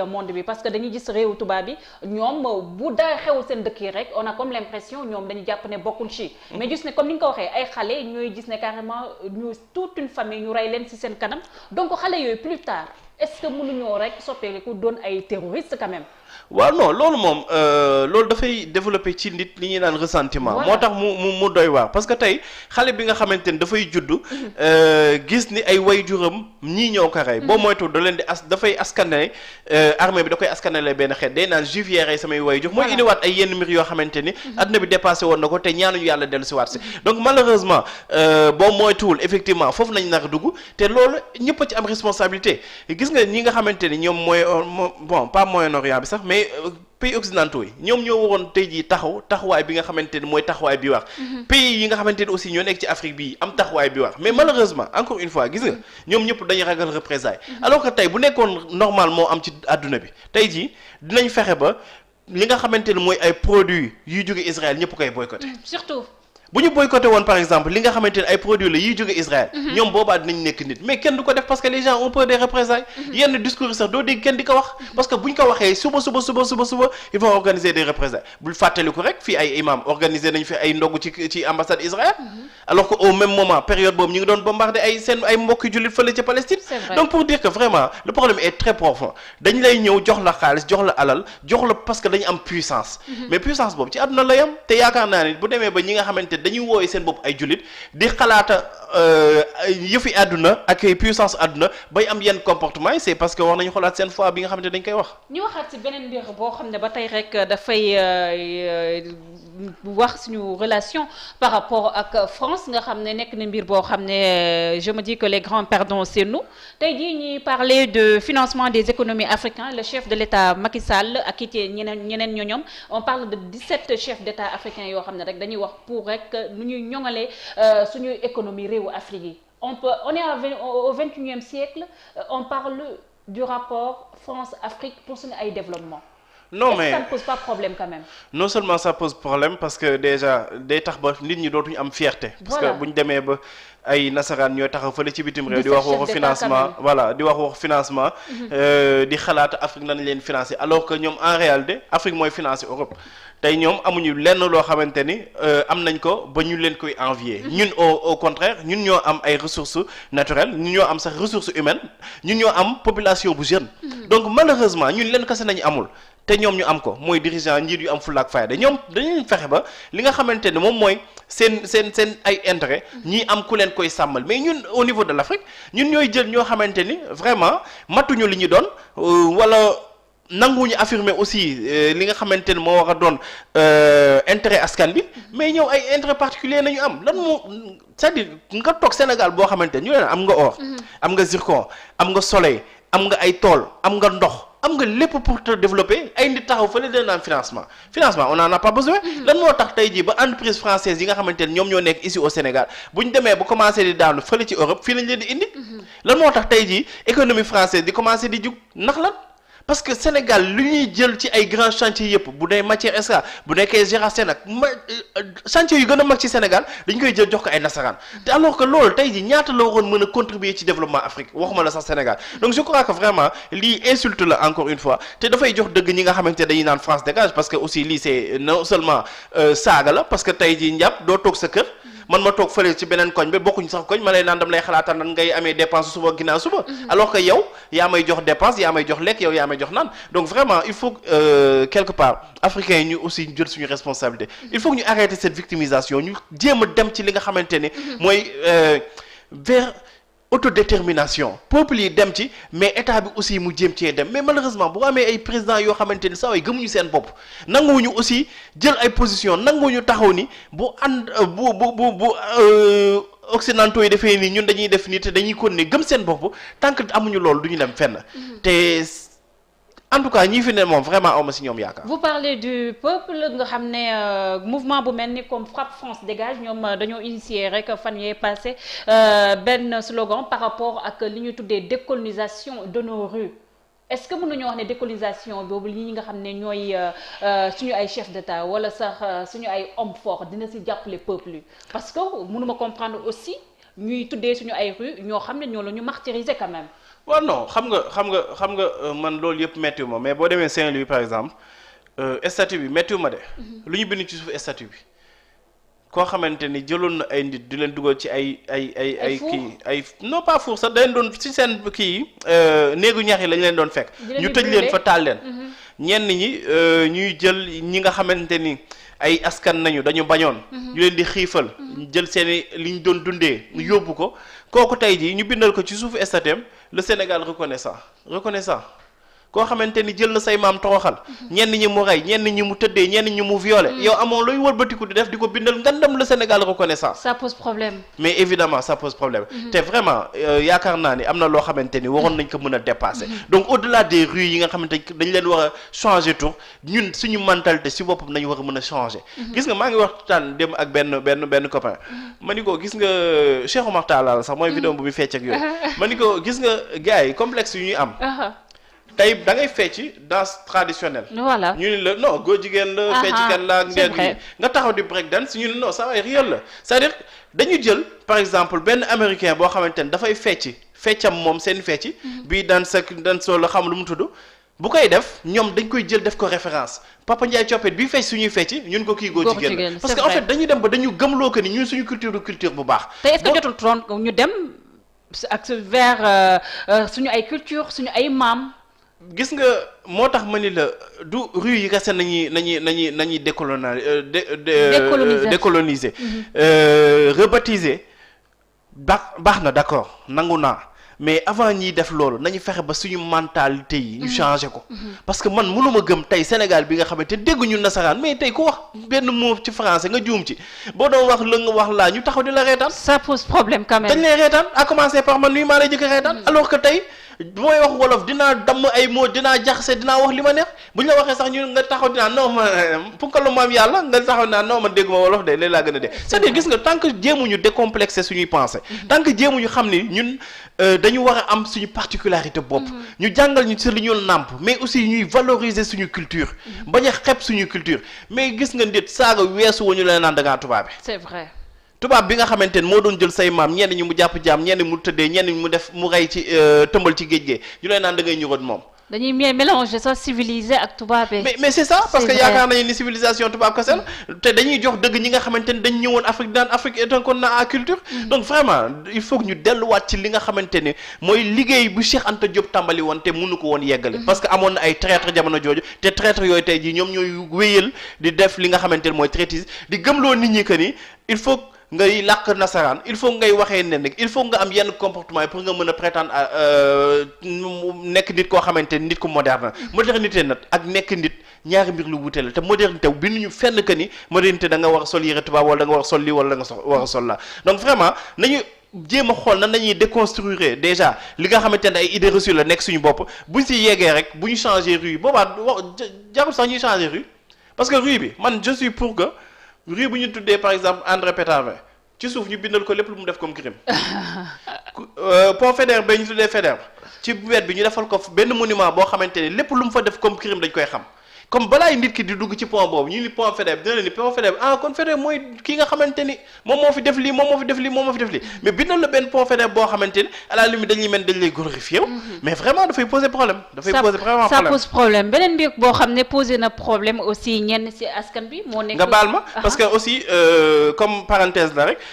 monde bi parce que dañuy gis réewu tubaab bi ñoom bu daa xewul seen dëkk yi rek on a comme l'impression ñoom dañu jàpp ne bokkul ci mais gis ne comme ni nga ko waxee ay xale ñooy gis ne carrément ñu toute une famille ñu rey leen ci seen kanam donc xale yooyu plus tard est-ce que mënuñoo rek soppeeku doon ay terroristes quand même. waaw non loolu moom loolu dafay développer ci nit li ñuy naan ressentiment. moo tax mu doy waar parce que tey xale bi nga xamante ni dafay juddu gis ni ay waajuram ñii ñoo ko rey. boo moytu da leen di dafay askanale armée bi da koy askanale benn xeet day naan juif yee rey samay waajur. mooy indiwaat ay yenn mbir yoo xamante ni. àdduna bi dépassé woon na ko te ñaanuñu yàlla dellu si waat si. donc malheureusement boo moytuwul effectivement foofu nañ nar a dugg te loolu ñëpp a ci am responsabilité gis nga ñi nga xamante ni ñoom mooy bon pas Moyen-Orient bi sax. mais pays occidentaux yi ñoom ñoo waroon tey jii taxawaay bi nga xamante ni mooy taxawaay bi wax pays yi nga xamante ni aussi ñoo nekk ci Afrique bii am taxawaay bi wax mais malheureusement encore une fois gis nga ñoom ñëpp dañuy ragal représailles alors que tey bu nekkoon normal moo am ci àdduna bi tey jii dinañ fexe ba li nga xamante ni mooy ay produits yuy jóge Israël ñëpp koy boycotté surtout bu ñu boycotté woon par exemple li nga xamante ne ay produits la yiy jóge Israël ñoom boobaa dinañ nekk nit mais kenn du ko def parce que les gens ont peur des représailles yenn discours yi sax doo dégg kenn di ko wax parce que bu ñu ko waxee suba ils vont organiser des représailles bul fàttaliku rek fii ay imam organiser nañ fi ay ndogu ci ambassade Israël alors que au même moment période boobu ñu ngi doon bombardé ay seen ay mbokki jullit fële ca Palestine donc pour dire que vraiment le problème est très profond dañ lay ñëw jox la xaalis jox la alal jox la parce que dañu am puissance mais puissance boobu ci àdduna lay am te yaakaar naa ne bu demee ba ñi nga xamante dañuy wooye seen bopp ay jullit di xalaata yëfi àdduna ak puissance àdduna bay am yenn comportement yi c'est parce que war nañu xoolaat seen foi bi nga xamante dañ koy wax. ñu waxaat ci beneen mbir boo xam ne ba tey rek dafay wax suñu relation par rapport ak France nga xam ne nekk na mbir boo xam ne je me dis que les grands perdants c'est nous tey jii ñuy parler de financement des économies africains le chef de l'État Macky Sall ak it ñeneen ñoom on parle de 17 chefs d'État africains yoo xam ne rek dañuy wax pour rek nu ñuy ñoŋalee suñuy économie réewu Afrique yi on est au 21e siècle on parle du rapport France-Afrique pour suñu ay développement. non mais ça ne pose pas problème quand même. non seulement ça pose problème parce que déjà day tax ba nit ñi dootuñu am fierté. parce que bu ñu demee ba ay nasaraan ñooy taxaw fële ci bitim réew. di wax waxu financement voilà di wax waxu financement. di xalaat Afrique nañ leen financer alors que ñoom en réalité Afrique mooy financer Europe. tey ñoom amuñu lenn loo xamante ni am nañ ko ba ñu leen koy envier ñun au contraire ñun ñoo am ay ressources naturelles ñun ñoo am sax ressources humaines ñun ñoo am population bu jeune. donc malheureusement ñun leen kese nañu amul. te ñoom ñu am ko mooy dirigeant njiit yu am fulla ak fayda ñoom dañuy fexe ba li nga xamante ne moom mooy seen ay intérêt ñii am ku leen koy sàmmal mais ñun au niveau de l'Afrique ñun ñooy jël ñoo xamante ni vraiment matuñu li ñu doon wala nanguwuñu affirmer aussi li nga xamante ne moo war a doon intérêt askan bi mais ñëw ay intérêt particulier nañu am lan moo c'est-à-dire nga toog Sénégal boo xamante ni ñu leen am nga or am nga zircon am nga soleil am nga ay tool am nga ndox am nga lépp pour te développer ay nit taxaw fële dina naan financement on en a pas besoin lan moo tax tey jii ba entreprise française yi nga xamante ne ñoom ñoo nekk ici au Sénégal bu ñu demee ba commencé di daanu fële ci Europe fii lañ leen di indi lan moo tax tey jii économie française di commencé di jug ndax lan parce que Sénégal lu ñuy jël ci ay grands chantiers yëpp bu dee matière esca bu nekkee Gérasène ak chantier yu gën a mag ci Sénégal dañ koy jël jox ko ay nasaraan te alors que loolu tey jii ñaata la waroon mën a contribuer ci développement Afrique waxuma la sax Sénégal donc je crois que vraiment lii insulte la encore une fois te dafay jox dëgg ñi nga xamante ne dañuy naan France dégage parce que aussi lii c'est non seulement saaga la parce que tey jii njàpp doo toog sa kër man ma toog fële ci beneen koñ bi bokkuñ sax koñ ma lay naan dam lay xalaatal nan ngay amee dépense suba ginnaaw suba alors que yow yaa may jox dépense yaa may jox lekk yow yaa may jox naan donc vraiment il faut quelque part africains yi ñu aussi jël suñu responsabilité il faut que ñu arrêter cette victimisation ñu jéem a dem ci li nga xamante ne mooy vers autodétermination peuple yi dem ci mais état bi aussi mu jéem cee dem mais malheureusement bu amee ay présidents yoo xamante ni saa waay gëmuñu seen bopp nanguwuñu aussi jël ay position nanguwuñu taxaw ni bu ànd bu occidentaux yi defee nii ñun dañuy def nii te dañuy continuer gëm seen bopp tant que amuñu loolu du ñu dem fenn te en tout cas ñii fi ne moom vraiment awma si ñoom yaakaar. vous parlez du peuple nga xam ne mouvement bu mel ni comme Frapp France dégage ñoom dañoo initier rek fan yee passé benn slogan par rapport ak li ñu tuddee décolonisation de nos rues est-ce que mën nañoo wax ne décolonisation boobu li nga xam ne ñooy suñu ay chefs d'État wala sax suñu ay hommes forts dina si jàppale peuple yi parce que mënuma comprendre aussi ñuy tuddee suñu ay rues ñoo xam ne ñoo la ñu martyriser quand même. waaw non xam nga man loolu yëpp méttiwu ma mais boo demee Saint-Louis par exemple statut bi méttiwu ma de. lu ñu bind ci suuf statut bi. koo xamante ni jëloon na ay nit di leen dugal ci ay kii ay non pas four sax dañ doon ci seen kii néegu ñax yi lañ leen doon fekk. ñu tëj leen fa taal leen. ñenn ñi ñuy jël ñi nga xamante ni ay askan nañu dañu bañoon. ñu leen di xiifal. jël seeni li ñu doon dundee yóbbu ko kooku tey jii ñu bindal ko ci suufu statut le Sénégal reconnaissant koo xamante ni jël na say maam toroxal ñenn ñi mu rey ñenn ñi mu tëddee ñenn ñi mu violé yow amoo looy wëlbatiku di def di ko bindal ngandam le Sénégal reconnaissant. Ça pose problème. mais évidemment ça pose problème. te vraiment yaakaar naa ni am na loo xamante ni waroon nañ ko mën a dépasser. donc au-delà des rues yi nga xamante ni dañ leen war a changer tour ñun suñu mentalité si boppam nañu war a mën a changer. gis nga maa ngi waxtaan dem ak benn copain. ma ni ko gis nga Cheikh Oumar Talla sax mooy vidéo bu muy fecc ak yooyu. ma ni ko gis nga gars yi complexe yu ñuy am. tey da ngay fecci danse traditionnelle. voilà ñu ne la non góor jigéen la. feccikat la ak ndeen yi nga taxaw di break dance ñu ne non ça va réel la c'est-à-dire dañu jël par exemple benn américain boo xamante ne dafay feccam moom seen fecci. bii danse ak danse la xam lu mu tudd. bu koy def ñoom dañ koy jël def ko référence Papa Ndiaye Coppet bii fecc suñuy fecci ñun ko kii góor jigéen parce que en fait dañuy dem ba dañu gëmloo que ni ñun suñu culture bu baax. te est-ce que jotul tron ñu dem ak vers suñu ay culture suñu ay maam. gis nga moo tax ma ni la du rue yi kese nañuy décoloniser rebaptiser baax na d'accord nangu naa mais avant ñiy def loolu nañu fexe ba suñu mentalité yi ñu changer ko parce que man mënuma gëm tey Sénégal bi nga xamante dégguñu nasaraan mais tey ku wax benn mot ci français nga juum ci boo doon wax la nga wax laa ñu taxaw di la reetaan. Ça pose problème quand même. dañ lay reetaan à commencer par man nuyu maa lay jëkk reetaan alors que tey mooy wax wolof dinaa damm ay mots dinaa jaxase dinaa wax li ma neex bu ñu la waxee sax ñu nga taxaw dinaa non ma punkalu maam yàlla nga taxaw dinaa non man dégguma wolof de léegi laa gën a dee c'est-à-dire gis nga tant que jéemuñu décomplexer suñuy pensée tant que jéemuñu xam ni ñun dañu war a am suñu particularité bopp ñu jàngal ñu ci li ñu nàmp mais aussi ñuy valoriser suñu culture bañ a xeeb suñu culture mais gis nga nit saaga weesu wu ñu leen naan da ngaa tubaabe. C'est vrai. tubaab bi nga xamante ne moo doon jël say maam ñenn ñi mu jàpp jaam ñenn mu tëddee ñenn ñi mu def mu rey ci tëmbal ci géej gee ñu lay naan da ngay ñëwoon moom. dañuy mélanger ça civilisé ak tubaab mais c'est ça parce que yaakaar nañu ni civilisation tubaab kese la te dañuy jox dëgg ñi nga xamante ne dañ ñëwoon Afrique daan Afrique est un continent à culture. donc vraiment il faut que ñu delluwaat ci li nga xamante ne mooy liggéey bu Cheikh Anta Diop tàmbali woon te mënu ko woon yeggale. parce que amoon na ay traître jamono jooju te traître yooyu tey jii ñoom ñooy wéyal di def li nga xamante ne mooy traîtrise di gëmloo nit ñi que ni il faut. ngay làkk nasaraan il faut ngay waxee ne nag il faut nga am yenn comportement yi pour nga mën a prétendre nekk nit koo xamante ni nit ku moderne modernité nag ak nekk nit ñaari mbir lu wute la te modernité bi ñu fenn que ni modernité da nga war a sol yére tubaab wala da nga war a sol lii wala da nga war a sol la donc vraiment nañu jéem a xool nan nañuy déconstruire déjà li nga xamante ne ay idées reçues la nekk suñu bopp buñ si yeggee rek bu ñu changer rue yi boobaa jarul sax ñuy changer rue parce que rue bi man je suis pour que rue bu ñu tuddee par exemple André Pétavin ci suuf ñu bindal ko lépp lu mu def comme crime pont Faidherbe ba ñu tuddee Faidherbe ci wet bi ñu defal ko benn monument boo xamante ne lépp lu mu fa def comme crime dañ koy xam comme balaay nit ki di dugg ci pont boobu ñu ni pont Faidherbe dina leen ni pont Faidherbe kon Faidherbe mooy ki nga xamante ni moom moo fi def lii moom moo fi def lii moom moo fi def lii mais bindal la benn pont Faidherbe boo xamante ni à la limite dañ lay glorifier mais vraiment dafay poser problème ça pose problème beneen mbir boo xam ne posé na problème aussi ñenn ci askan bi moo nekk nga baal ma parce que aussi comme parenthèse la rek